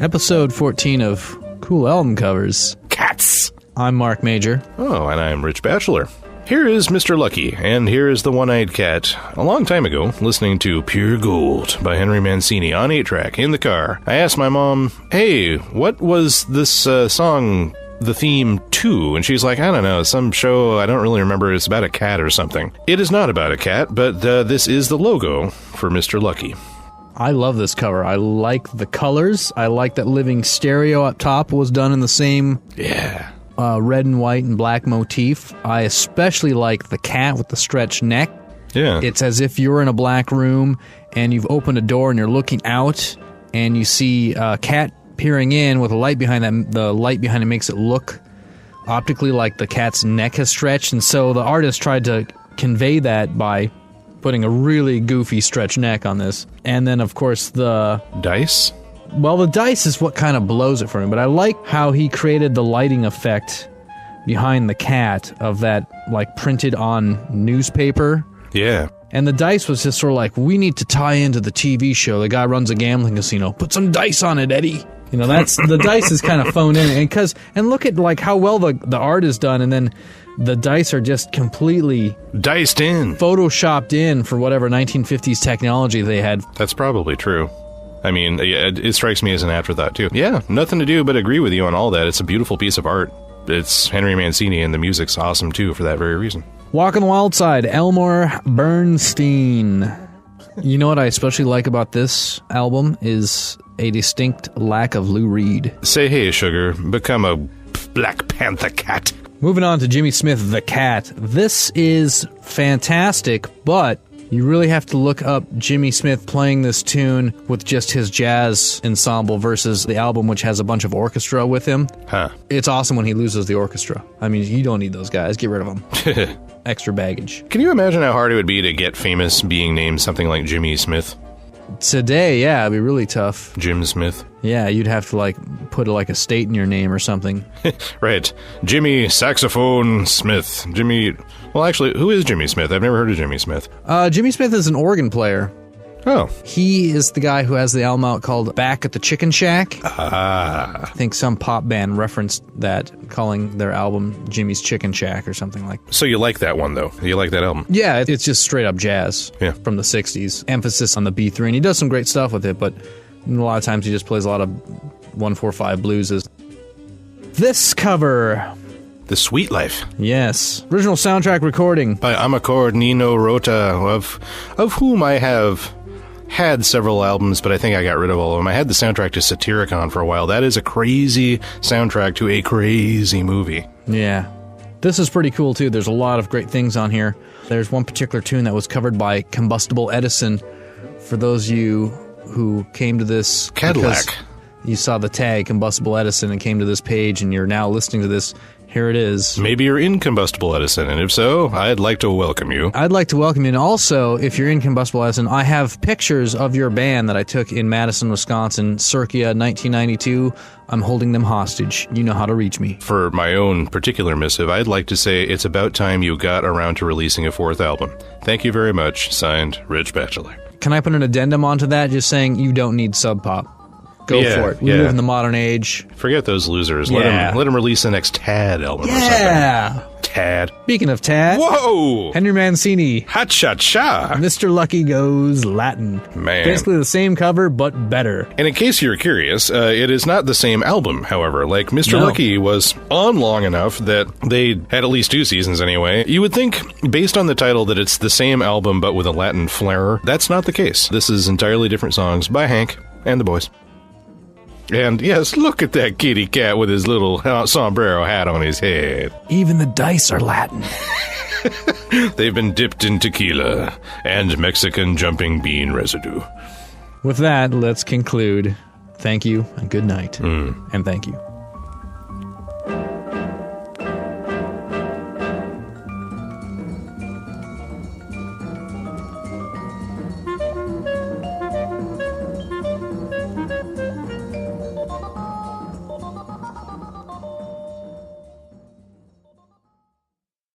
Episode 14 of Cool Album Covers. Cats! I'm Mark Major. Oh, and I'm Rich Batchelor. Here is Mr. Lucky, and here is the One-Eyed Cat. A long time ago, listening to Pure Gold by Henry Mancini on 8-track in the car, I asked my mom, hey, what was this song, the theme to? And she's like, I don't know, some show, I don't really remember, it's about a cat or something. It is not about a cat, but this is the logo for Mr. Lucky. I love this cover. I like the colors. I like that living stereo up top was done in the same red and white and black motif. I especially like the cat with the stretched neck. Yeah. It's as if you're in a black room and you've opened a door and you're looking out and you see a cat peering in with a light behind that. The light behind it makes it look optically like the cat's neck has stretched, and so the artist tried to convey that by putting a really goofy stretched neck on this. And then, of course, the dice? Well, the dice is what kind of blows it for me, but I like how he created the lighting effect behind the cat of that, like, printed on newspaper. Yeah. And the dice was just sort of like, we need to tie into the TV show. The guy runs a gambling casino. Put some dice on it, Eddie. You know, that's the dice is kind of phoned in. And look at, like, how well the art is done, and then the dice are just completely diced in, photoshopped in for whatever 1950s technology they had. That's probably true. I mean, it strikes me as an afterthought, too. Yeah, nothing to do but agree with you on all that. It's a beautiful piece of art. It's Henry Mancini, and the music's awesome, too, for that very reason. Walk on the Wild Side, Elmer Bernstein. You know what I especially like about this album is a distinct lack of Lou Reed. Say hey, sugar. Become a Black Panther cat. Moving on to Jimmy Smith, The Cat. This is fantastic, but you really have to look up Jimmy Smith playing this tune with just his jazz ensemble versus the album, which has a bunch of orchestra with him. Huh. It's awesome when he loses the orchestra. I mean, you don't need those guys. Get rid of them. Extra baggage. Can you imagine how hard it would be to get famous being named something like Jimmy Smith? Today, yeah, it'd be really tough. Jim Smith. Yeah, you'd have to, like, put, like, a state in your name or something. Right. Jimmy Saxophone Smith. Jimmy... Well, actually, who is Jimmy Smith? I've never heard of Jimmy Smith. Jimmy Smith is an organ player. Oh. He is the guy who has the album out called Back at the Chicken Shack. Ah. I think some pop band referenced that, calling their album Jimmy's Chicken Shack or something like that. So you like that one, though? You like that album? Yeah, it's just straight up jazz from the 60s. Emphasis on the B3, and he does some great stuff with it, but a lot of times he just plays a lot of 1-4-5 blueses. This cover... The Sweet Life. Yes. Original soundtrack recording. By Amacord Nino Rota, of whom I have had several albums, but I think I got rid of all of them. I had the soundtrack to Satyricon for a while. That is a crazy soundtrack to a crazy movie. Yeah. This is pretty cool, too. There's a lot of great things on here. There's one particular tune that was covered by Combustible Edison. For those of you who came to this... Cadillac. You saw the tag Combustible Edison and came to this page, and you're now listening to this. Here it is. Maybe you're in Combustible Edison, and if so, I'd like to welcome you. I'd like to welcome you, and also, if you're in Combustible Edison, I have pictures of your band that I took in Madison, Wisconsin, circa 1992. I'm holding them hostage. You know how to reach me. For my own particular missive, I'd like to say it's about time you got around to releasing a 4th album. Thank you very much. Signed, Rich Batchelor. Can I put an addendum onto that, just saying you don't need Sub Pop? Go for it. We live in the modern age. Forget those losers. Let them release the next Tad album or something. Tad. Speaking of Tad. Whoa! Henry Mancini. Ha-cha-cha. Mr. Lucky Goes Latin. Man. Basically the same cover, but better. And in case you're curious, it is not the same album, however. Like, Mr. Lucky was on long enough that they had at least 2 seasons anyway. You would think, based on the title, that it's the same album, but with a Latin flair. That's not the case. This is entirely different songs by Hank and the boys. And yes, look at that kitty cat with his little sombrero hat on his head. Even the dice are Latin. They've been dipped in tequila and Mexican jumping bean residue. With that, let's conclude. Thank you and good night. And thank you.